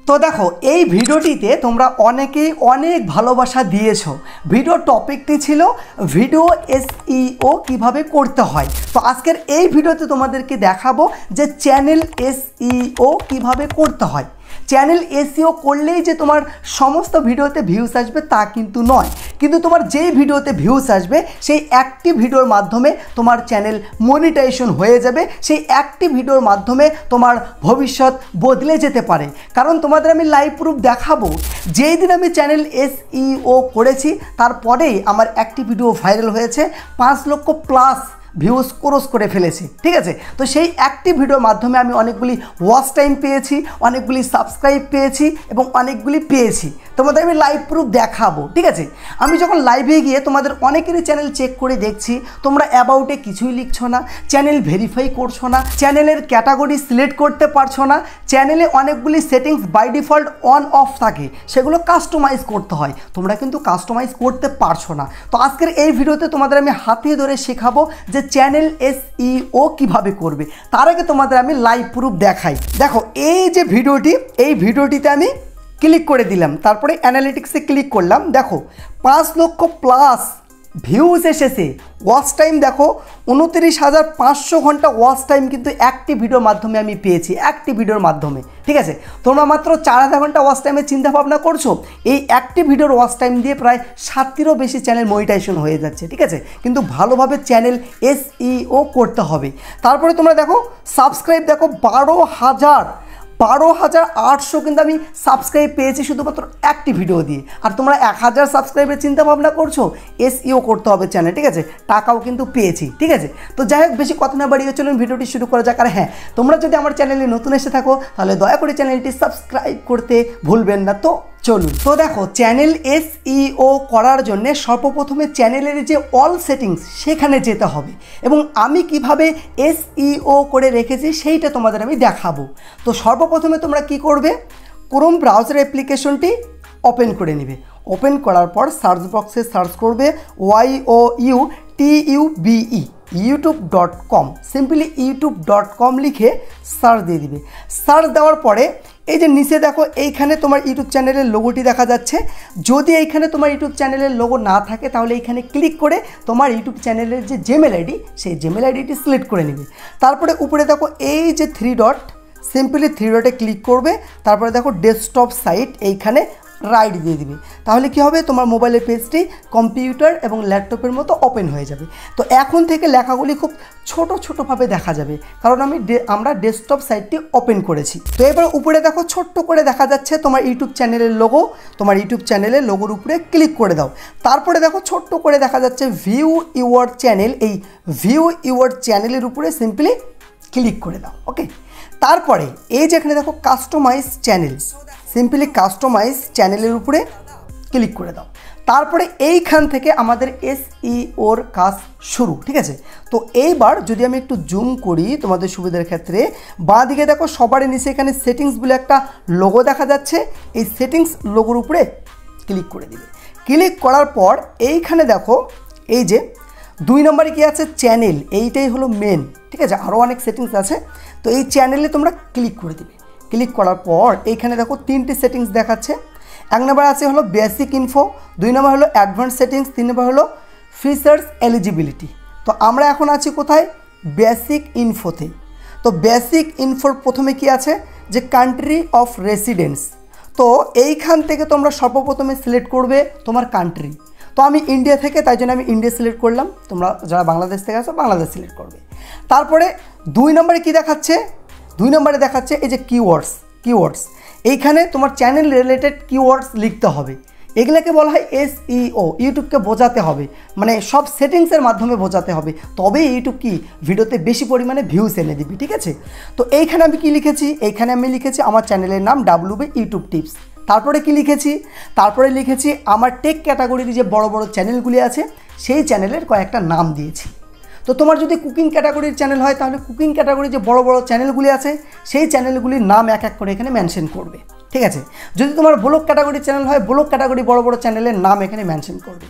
তো দেখো এই ভিডিওটিতে তোমরা অনেকেই অনেক ভালোবাসা দিয়েছো। ভিডিও টপিকটি ছিল ভিডিও এসইও কিভাবে করতে হয়। তো আজকের এই ভিডিওতে তোমাদেরকে দেখাবো যে চ্যানেল এসইও কিভাবে করতে হয়। চ্যানেল এসইও করলেই যে তোমার সমস্ত ভিডিওতে ভিউজ আসবে তা কিন্তু নয়, কিন্তু তোমার যেই ভিডিওতে ভিউজ আসবে সেই একটি ভিডিওর মাধ্যমে তোমার চ্যানেল মনিটাইজেশন হয়ে যাবে। সেই একটি ভিডিওর মাধ্যমে তোমার ভবিষ্যৎ বদলে যেতে পারে। কারণ তোমাদের আমি লাইভ প্রুফ দেখাবো, যেই দিন আমি চ্যানেল এসইও করেছি তারপরেই আমার একটি ভিডিও ভাইরাল হয়েছে, 5 লক্ষ প্লাস ভিউজ ক্রস করে ফেলেছে। ঠিক আছে, তো সেই একটি ভিডিওর মাধ্যমে আমি অনেকগুলি ওয়াচ টাইম পেয়েছি, অনেকগুলি সাবস্ক্রাইব পেয়েছি এবং অনেকগুলি পেয়েছি। তোমাদের আমি লাইভ প্রুফ দেখাবো। ঠিক আছে, আমি যখন লাইভে গিয়ে তোমাদের অনেকেরই চ্যানেল চেক করে দেখছি, তোমরা অ্যাবাউটে কিছুই লিখছো না, চ্যানেল ভেরিফাই করছো না, চ্যানেলের ক্যাটাগরি সিলেক্ট করতে পারছো না, চ্যানেলে অনেকগুলি settings by default on off থাকে, সেগুলো কাস্টমাইজ করতে হয়, তোমরা কিন্তু কাস্টমাইজ করতে পারছো না। তো আজকের এই ভিডিওতে তোমাদের আমি হাতে ধরে শেখাবো যে চ্যানেল এসইও কিভাবে করবে। তার আগে তোমাদের আমি লাইভ প্রুফ দেখাই। দেখো এই যে ভিডিওটি, এই ভিডিওটিতে আমি ক্লিক করে দিলাম, তারপরে অ্যানালিটিক্সে ক্লিক করলাম। দেখো 5 লক্ষ প্লাস ভিউজ এসেছে। ওয়াচ টাইম দেখো 29,500 ঘন্টা ওয়াচ টাইম কিন্তু একটি ভিডিওর মাধ্যমে আমি পেয়েছি, একটি ভিডিওর মাধ্যমে। ঠিক আছে, তোমরা মাত্র 4,000 ঘন্টা ওয়াচ টাইমের চিন্তা ভাবনা করছো, এই একটি ভিডিওর ওয়াচ টাইম দিয়ে প্রায় 7টিরও বেশি চ্যানেল মনিটাইজেশন হয়ে যাচ্ছে। ঠিক আছে, কিন্তু ভালোভাবে চ্যানেল এসইও করতে হবে। তারপরে তোমরা দেখো সাবস্ক্রাইব দেখো 12,800 কিন্তু আমি সাবস্ক্রাইব পেয়েছি শুধুমাত্র একটি ভিডিও দিয়ে। আর তোমরা 1000 সাবস্ক্রাইবের চিন্তা ভাবনা করছো, এসইও করতে হবে চ্যানেল। ঠিক আছে, টাকাও কিন্তু পেয়েছি। ঠিক আছে, তো যাই হোক বেশি কথা না বাড়িয়ে চলুন ভিডিওটি শুরু করা যাক। আর হ্যাঁ, তোমরা যদি আমার চ্যানেলে নতুন এসে থাকো তাহলে দয়া করে চ্যানেলটি সাবস্ক্রাইব করতে ভুলবেন না। তো চলুন। তো দেখো চ্যানেল এসইও করার জন্য সর্বপ্রথমে চ্যানেলের যে অল সেটিংস সেখানে যেতে হবে, এবং আমি কিভাবে এসইও করে রেখেছি সেইটা তোমাদের আমি দেখাবো। তো সর্বপ্রথমে তোমরা কি করবে, ক্রোম ব্রাউজার অ্যাপ্লিকেশনটি ওপেন করে নেবে। ওপেন করার পর সার্চ বক্সে সার্চ করবে YOUTUBE youtube.com, সিম্পলি youtube.com লিখে সার্চ দিয়ে দিবে। সার্চ দেওয়ার পরে এই যে নিচে দেখো এইখানে তোমার ইউটিউব চ্যানেলের লোগোটি দেখা যাচ্ছে। যদি এইখানে তোমার ইউটিউব চ্যানেলের লোগো না থাকে তাহলে এইখানে ক্লিক করে তোমার ইউটিউব চ্যানেলের যে জিমেল আইডি সেই জিমেল আইডিটি সিলেক্ট করে নেবে। তারপরে উপরে দেখো এই যে 3 ডট, সিম্পলি 3 ডটে ক্লিক করবে। তারপরে দেখো ডেস্কটপ সাইট, এইখানে রাইট দিয়ে দিবে। তাহলে কি হবে, তোমার মোবাইলের পেজটি কম্পিউটার এবং ল্যাপটপের মতো ওপেন হয়ে যাবে। তো এখন থেকে লেখাগুলি খুব ছোট ছোটোভাবে দেখা যাবে, কারণ আমরা ডেস্কটপ সাইটটি ওপেন করেছি। তো এবার উপরে দেখো ছোট্ট করে দেখা যাচ্ছে তোমার ইউটিউব চ্যানেলের লোগো। তোমার ইউটিউব চ্যানেলের লোগোর উপরে ক্লিক করে দাও। তারপরে দেখো ছোট্ট করে দেখা যাচ্ছে ভিউ ইউর চ্যানেল, এই ভিউ ইউর চ্যানেলের উপরে সিম্পলি ক্লিক করে দাও। ওকে, তারপরে এই যে এখানে দেখো কাস্টমাইজ চ্যানেলস, সিম্পলি কাস্টমাইজ চ্যানেলের উপরে ক্লিক করে দাও। তারপরে এইখান থেকে আমাদের এসইওর কাজ শুরু। ঠিক আছে, তো এইবার যদি আমি একটু জুম করি তোমাদের সুবিধার ক্ষেত্রে, বাঁ দিকে দেখো সবারই নিচে এখানে সেটিংস বলে একটা লোগো দেখা যাচ্ছে। এই সেটিংস লোগোর উপরে ক্লিক করে দিবে। ক্লিক করার পর এইখানে দেখো এই যে 2 নম্বরে কি আছে, চ্যানেল, এইটাই হলো মেন। ঠিক আছে, আরও অনেক সেটিংস আছে। তো এই চ্যানেলে তোমরা ক্লিক করে দিবে। ক্লিক করার পর এইখানে দেখো 3টি সেটিংস দেখাচ্ছে। 1 নম্বর আছে হলো বেসিক ইনফো, 2 নম্বর হলো অ্যাডভান্স সেটিংস, 3 নম্বর হলো ফিচার্স এলিজিবিলিটি। তো আমরা এখন আছি কোথায়, বেসিক ইনফোতে। তো বেসিক ইনফোর প্রথমে কি আছে যে কান্ট্রি অফ রেসিডেন্স। তো এইখান থেকে তোমরা সর্বপ্রথমে সিলেক্ট করবে তোমার কান্ট্রি। তো আমি ইন্ডিয়া থেকে, তাই জন্য আমি ইন্ডিয়া সিলেক্ট করলাম। তোমরা যারা বাংলাদেশ থেকে আসো বাংলাদেশ সিলেক্ট করবে। তারপরে 2 নম্বরে কি দেখাচ্ছে, 2 নম্বরে দেখাচ্ছে এই যে কিওয়ার্ডস। এইখানে তোমার চ্যানেল রিলেটেড কিওয়ার্ডস লিখতে হবে। এগুলোকে বলা হয় এসইও। ইউটিউবকে বোঝাতে হবে, মানে সব সেটিংসের মাধ্যমে বোঝাতে হবে, তবেই ইউটিউব কি ভিডিওতে বেশি পরিমাণে ভিউজ এনে দিবি। ঠিক আছে, তো এইখানে আমি কি লিখেছি, এইখানে আমি লিখেছি আমার চ্যানেলের নাম WB ইউটিউব টিপস। তারপরে কি লিখেছি, তারপরে লিখেছি আমার টেক ক্যাটাগরির যে বড় বড় চ্যানেলগুলি আছে সেই চ্যানেলের কয়েকটা নাম দিয়েছি। তো তোমার যদি কুকিং ক্যাটাগরির চ্যানেল হয় তাহলে কুকিং ক্যাটাগরির যে বড় বড় চ্যানেলগুলি আছে সেই চ্যানেলগুলির নাম এক এক করে এখানে মেনশন করবে। ঠিক আছে, যদি তোমার ব্লগ ক্যাটাগরির চ্যানেল হয় ব্লগ ক্যাটাগরি বড় বড় চ্যানেলের নাম এখানে মেনশন করবে।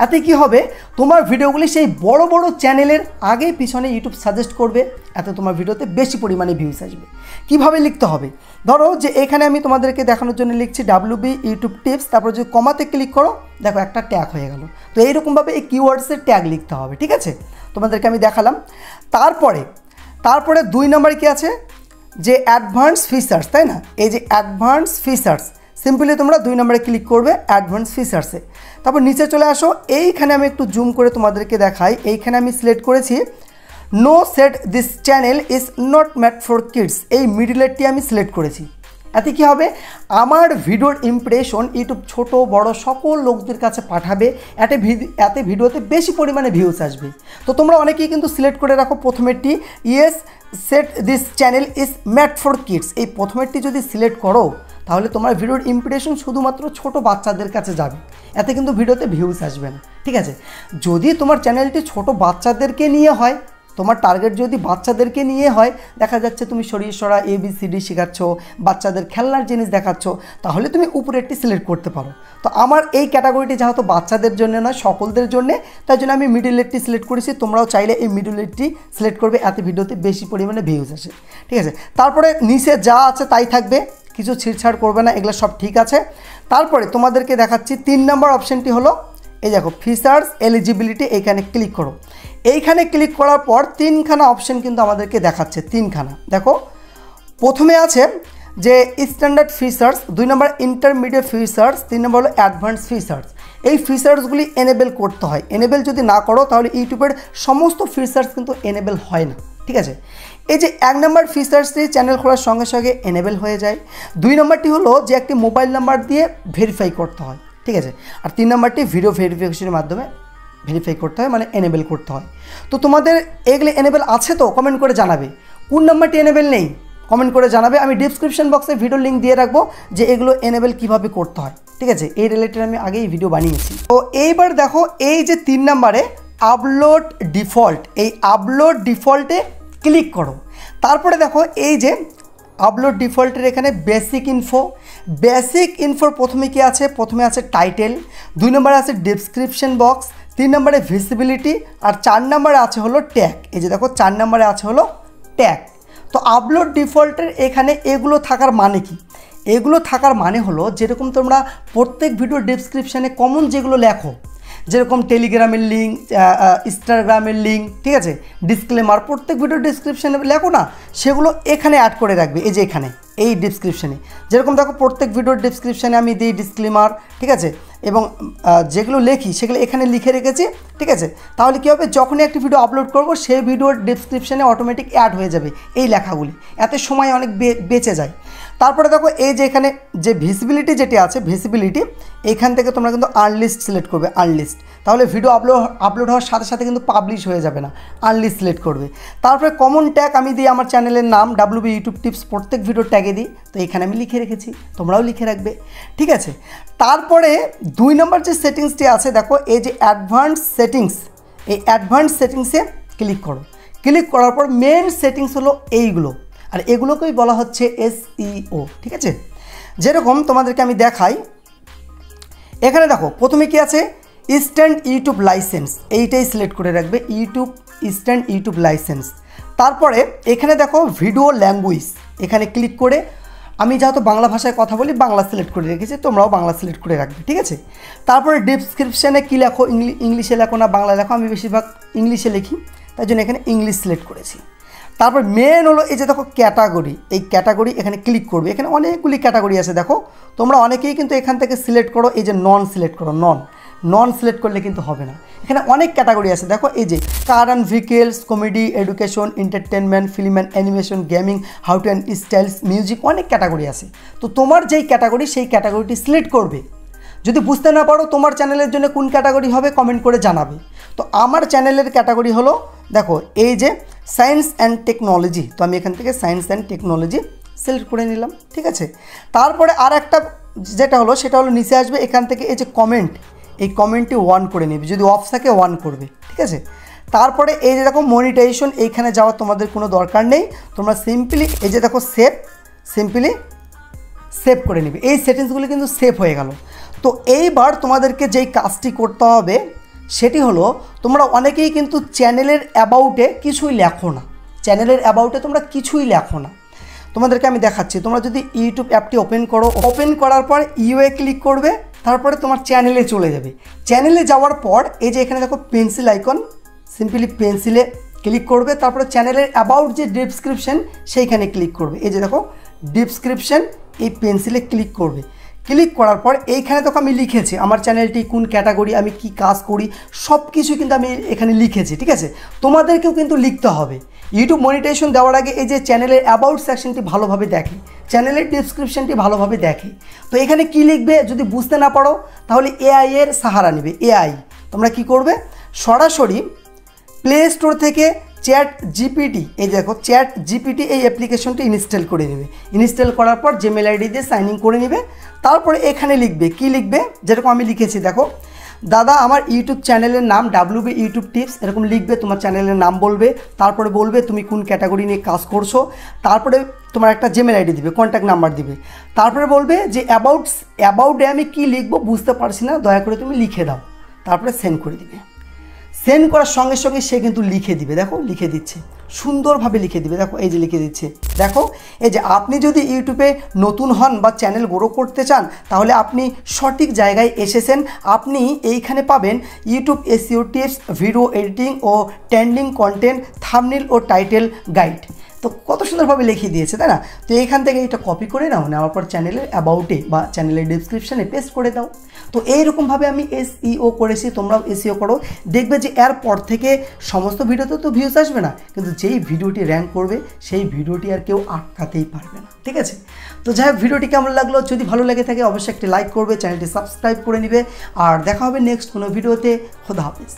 এতে কি হবে, তোমার ভিডিওগুলি সেই বড় বড় চ্যানেলের আগে পিছনে ইউটিউব সাজেস্ট করবে, এতে তোমার ভিডিওতে বেশি পরিমাণে ভিউজ আসবে। কিভাবে লিখতে হবে, ধরো যে এখানে আমি তোমাদেরকে দেখানোর জন্য লিখছি WB ইউটিউব টিপস, তারপর যদি কমাতে ক্লিক করো দেখো একটা ট্যাগ হয়ে গেল। তো এইরকমভাবে এই কিওয়ার্ডসের ট্যাগ লিখতে হবে, ঠিক আছে, তোমাদেরকে আমি দেখালাম। তারপরে 2 নম্বরে কি আছে, যে অ্যাডভান্স ফিচার্স, তাই না, এই যে অ্যাডভান্স ফিচার্স, সিম্পলি তোমরা 2 নম্বরে ক্লিক করবে অ্যাডভান্স ফিচার্সে। তারপর নিচে চলে আসো, এইখানে আমি একটু জুম করে তোমাদেরকে দেখাই, এইখানে আমি সিলেক্ট করেছি no set this channel is not made for kids, এই মিডলেরটি আমি সিলেক্ট করেছি। এতে কী হবে, আমার ভিডিওর ইমপ্রেশন ইউটিউব ছোট বড় সকল লোকদের কাছে পাঠাবে, এতে ভিডিওতে বেশি পরিমাণে ভিউজ আসবে। তো তোমরা অনেকেই কিন্তু সিলেক্ট করে রাখো প্রথমেরটি, yes set this channel is made for kids, এই প্রথমেরটি যদি সিলেক্ট করো তাহলে তোমার ভিডিওর ইমপ্রেশন শুধুমাত্র ছোট বাচ্চাদের কাছে যাবে, এতে কিন্তু ভিডিওতে ভিউজ আসবে না, ঠিক আছে। যদি তোমার চ্যানেলটি ছোট বাচ্চাদেরকে নিয়ে হয়, তোমার টার্গেট যদি বাচ্চাদেরকে নিয়ে হয়, দেখা যাচ্ছে তুমি সরিয়ে ABCD শেখাচ্ছ, বাচ্চাদের খেলনার জিনিস দেখাচ্ছ, তাহলে তুমি উপরেরটি সিলেক্ট করতে পারো। তো আমার এই ক্যাটাগরিটি যেহেতু বাচ্চাদের জন্য নয় সকলদের জন্য, তাই জন্য আমি মিডলেরটি সিলেক্ট করেছি। তোমরাও চাইলে এই মিডলেরটি সিলেক্ট করবে, এতে ভিডিওতে বেশি পরিমাণে ভিউজ আসে, ঠিক আছে। তারপরে নিচে যা আছে তাই থাকবে, কিছু ছিঁড়ছাড় করবে না, এগুলো সব ঠিক আছে। তারপরে তোমাদেরকে দেখাচ্ছি 3 নম্বর অপশানটি হলো এই দেখো ফিচার্স এলিজিবিলিটি, এইখানে ক্লিক করো। এইখানে ক্লিক করার পর 3খানা অপশান কিন্তু আমাদেরকে দেখাচ্ছে, 3খানা দেখো। প্রথমে আছে যে স্ট্যান্ডার্ড ফিচার্স, 2 নম্বর ইন্টারমিডিয়েট ফিচার্স, 3 নম্বর হলো অ্যাডভান্স ফিচার্স। এই ফিচার্সগুলি এনেবেল করতে হয়, এনেবেল যদি না করো তাহলে ইউটিউবের সমস্ত ফিচার্স কিন্তু এনেবেল হয় না, ঠিক আছে। এই যে 1 নম্বর ফিচার্সটি চ্যানেল খোলার সঙ্গে সঙ্গে এনেবেল হয়ে যায়। 2 নম্বরটি হলো যে একটি মোবাইল নাম্বার দিয়ে ভেরিফাই করতে হয়, ঠিক আছে। আর 3 নম্বরটি ভিডিও ভেরিফিকেশনের মাধ্যমে ভেরিফাই করতে হয়, মানে এনেবেল করতে হয়। তো তোমাদের এগুলো এনেবেল আছে তো কমেন্ট করে জানাবে, কোন নাম্বারটি এনেবেল নেই কমেন্ট করে জানাবে। আমি ডিসক্রিপশন বক্সে ভিডিও লিঙ্ক দিয়ে রাখবো যে এগুলো এনেবেল কীভাবে করতে হয়, ঠিক আছে, এই রিলেটেড আমি আগেই ভিডিও বানিয়েছি। তো এইবার দেখো এই যে 3 নম্বরে আপলোড ডিফল্ট, এই আপলোড ডিফল্টে ক্লিক করো। তারপরে দেখো এই যে আপলোড ডিফল্টের এখানে বেসিক ইনফোর প্রথমে কি আছে, প্রথমে আছে টাইটেল, 2 নম্বরে আছে ডেসক্রিপশন বক্স, 3 নম্বরে ভিজিবিলিটি, আর 4 নম্বরে আছে হলো ট্যাগ। এই যে দেখো 4 নম্বরে আছে হলো ট্যাগ। তো আপলোড ডিফল্টের এখানে এগুলো থাকার মানে কি, এগুলো থাকার মানে হলো যেরকম তোমরা প্রত্যেক ভিডিও ডেসক্রিপশানে কমন যেগুলো লেখো, যেরকম টেলিগ্রামের লিঙ্ক, ইনস্টাগ্রামের লিঙ্ক, ঠিক আছে, ডিসক্লেমার প্রত্যেক ভিডিও ডেসক্রিপশানে লেখো না, সেগুলো এখানে অ্যাড করে রাখবে। এই যে এখানে এই ডেসক্রিপশানে যেরকম দেখো প্রত্যেক ভিডিওর ডেসক্রিপশানে আমি দিই ডিসক্লেমার, ঠিক আছে, এবং যেগুলো লেখি সেগুলো এখানে লিখে রেখেছি, ঠিক আছে। তাহলে কী হবে, যখনই একটি ভিডিও আপলোড করব সেই ভিডিওর ডেসক্রিপশানে অটোমেটিক অ্যাড হয়ে যাবে এই লেখাগুলি, এতে সময় অনেক বেঁচে যায়। তারপরে দেখো এই যে এখানে যে ভিজিবিলিটি যেটি আছে, ভিজিবিলিটি এইখান থেকে তোমরা কিন্তু আনলিস্ট সিলেক্ট করবে, আনলিস্ট, তাহলে ভিডিও আপলোড হওয়ার সাথে সাথে কিন্তু পাবলিশ হয়ে যাবে না, আনলিস্ট সিলেক্ট করবে। তারপরে কমন ট্যাগ আমি দিই আমার চ্যানেলের নাম WB ইউটিউব টিপস, প্রত্যেক ভিডিও ট্যাগে দিই, তো এখানে আমি লিখে রেখেছি, তোমরাও লিখে রাখবে, ঠিক আছে। তারপরে 2 নম্বর যে সেটিংসটি আছে দেখো এই যে অ্যাডভান্স সেটিংস, এই অ্যাডভান্স সেটিংসে ক্লিক করো। ক্লিক করার পর মেন সেটিংস হলো এইগুলো, আর এগুলোকেই বলা হচ্ছে SEO, ঠিক আছে। যেরকম তোমাদেরকে আমি দেখাই, এখানে দেখো প্রথমে কি আছে, ইনস্ট্যান্ট ইউটিউব লাইসেন্স, এইটাই সিলেক্ট করে রাখবে, ইনস্ট্যান্ট ইউটিউব লাইসেন্স। তারপরে এখানে দেখো ভিডিও ল্যাঙ্গুয়েজ, এখানে ক্লিক করে আমি যেহেতু বাংলা ভাষায় কথা বলি বাংলা সিলেক্ট করে রেখেছি, তোমরাও বাংলা সিলেক্ট করে রাখবে, ঠিক আছে। তারপরে ডেসক্রিপশানে কী লেখো, ইংলিশে লেখো না বাংলা লেখো, আমি বেশিরভাগ ইংলিশে লিখি, তাই জন্য এখানে ইংলিশ সিলেক্ট করেছি। তারপর মেন হলো এই যে দেখো ক্যাটাগরি, এই ক্যাটাগরি এখানে ক্লিক করবে, এখানে অনেকগুলি ক্যাটাগরি আছে দেখো, তোমরা অনেকেই কিন্তু এখান থেকে সিলেক্ট করো, এই যে নন সিলেক্ট করো, নন সিলেক্ট করলে কিন্তু হবে না, এখানে অনেক ক্যাটাগরি আছে দেখো, এই যে car and vehicles, comedy, education, entertainment, film and animation, gaming, how to and styles, music, অনেক ক্যাটাগরি আছে। তো তোমার যেই ক্যাটাগরি সেই ক্যাটাগরিটি সিলেক্ট করবে। যদি বুঝতে না পারো তোমার চ্যানেলের জন্য কোন ক্যাটাগরি হবে কমেন্ট করে জানাবে। তো আমার চ্যানেলের ক্যাটাগরি হলো দেখো এই যে সায়েন্স অ্যান্ড টেকনোলজি, তো আমি এখান থেকে সায়েন্স অ্যান্ড টেকনোলজি সিলেক্ট করে নিলাম, ঠিক আছে। তারপরে আর একটা যেটা হলো সেটা হলো নিচে আসবে, এখান থেকে এই যে কমেন্ট, এই কমেন্টটি 1 করে নেবে, যদি অফ থাকে 1 করবে, ঠিক আছে। তারপরে এই যে দেখো মনিটাইজেশন, এইখানে যাওয়ার তোমাদের কোনো দরকার নেই, তোমরা সিম্পলি এই যে দেখো সিম্পলি সেভ করে নেবে, এই সেটিংসগুলি কিন্তু সেভ হয়ে গেল। তো এইবার তোমাদেরকে যেই কাজটি করতে হবে সেটি হলো তোমরা অনেকেই কিন্তু চ্যানেলের অ্যাবাউটে কিছুই লেখো না, চ্যানেলের অ্যাবাউটে তোমরা কিছুই লেখো না। তোমাদেরকে আমি দেখাচ্ছি। তোমরা যদি ইউটিউব অ্যাপটি ওপেন করো, ওপেন করার পর ইউএ ক্লিক করবে, তারপরে তোমার চ্যানেলে চলে যাবে। চ্যানেলে যাওয়ার পর এই যে এখানে দেখো পেন্সিল আইকন, সিম্পলি পেন্সিলে ক্লিক করবে, তারপরে চ্যানেলের অ্যাবাউট যে ডেসক্রিপশন সেইখানে ক্লিক করবে। এই যে দেখো ডেসক্রিপশন, এই পেন্সিলে ক্লিক করবে। ক্লিক করার পর এইখানে দেখো আমি লিখেছি আমার চ্যানেলটি কোন ক্যাটাগরি, আমি কি কাজ করি, সব কিছু কিন্তু আমি এখানে লিখেছি, ঠিক আছে। তোমাদেরকেও কিন্তু লিখতে হবে। ইউটিউব মনিটাইজেশন দেওয়ার আগে এই যে চ্যানেলের অ্যাবাউট সেকশনটি ভালোভাবে দেখে, চ্যানেলের ডেসক্রিপশনটি ভালোভাবে দেখে। তো এখানে কি লিখবে যদি বুঝতে না পারো তাহলে এআই এর সাহারা নেবে। এআই তোমরা কি করবে, সরাসরি প্লে স্টোর থেকে চ্যাট জিপিটি, এই দেখো চ্যাট জিপিটি এই অ্যাপ্লিকেশনটি ইনস্টল করে নেবে। ইনস্টল করার পর জিমেল আইডি দিয়ে সাইন ইন করে নেবে। তারপরে এখানে লিখবে, কি লিখবে, যেরকম আমি লিখেছি দেখো, দাদা আমার ইউটিউব চ্যানেলের নাম WB ইউটিউব টিপস, এরকম লিখবে, তোমার চ্যানেলের নাম বলবে, তারপরে বলবে তুমি কোন ক্যাটাগরি নিয়ে কাজ করছো, তারপরে তোমার একটা জিমেল আইডি দিবে, কন্ট্যাক্ট নাম্বার দিবে, তারপরে বলবে যে অ্যাবাউটে আমি কি লিখবো বুঝতে পারছি না, দয়া করে তুমি লিখে দাও, তারপরে সেন্ড করে দিবে। সেন্ড করার সঙ্গে সঙ্গে সে কিন্তু লিখে দিবে, দেখো লিখে দিচ্ছে, সুন্দরভাবে লিখে দিবে। দেখো এই যে লিখে দিচ্ছে, দেখো এই যে আপনি যদি ইউটিউবে নতুন হন বা চ্যানেল গ্রো করতে চান তাহলে আপনি সঠিক জায়গায় এসেছেন। আপনি এইখানে পাবেন YouTube SEO tips, video editing ও ট্রেন্ডিং কন্টেন্ট, থাম্বনেল ও টাইটেল গাইড। তো কত সুন্দরভাবে লিখিয়ে দিয়েছে, তাই না? তো এইখান থেকে এটা কপি করে নাও, নেওয়ার পর চ্যানেলের অ্যাবাউটে বা চ্যানেলের ডিসক্রিপশানে পেস্ট করে দাও। তো এইরকমভাবে আমি এসইও করেছি, তোমরাও এসইও করো। দেখবে যে এরপর থেকে সমস্ত ভিডিওতে তো ভিউজ আসবে না, কিন্তু যেই ভিডিওটি র্যাঙ্ক করবে সেই ভিডিওটি আর কেউ আটকাতেই পারবে না, ঠিক আছে? তো যাই হোক, ভিডিওটি কেমন লাগলো, যদি ভালো লেগে থাকে অবশ্যই একটি লাইক করবে, চ্যানেলটি সাবস্ক্রাইব করে নিবে, আর দেখা হবে নেক্সট কোনো ভিডিওতে। খোদা হাফেজ।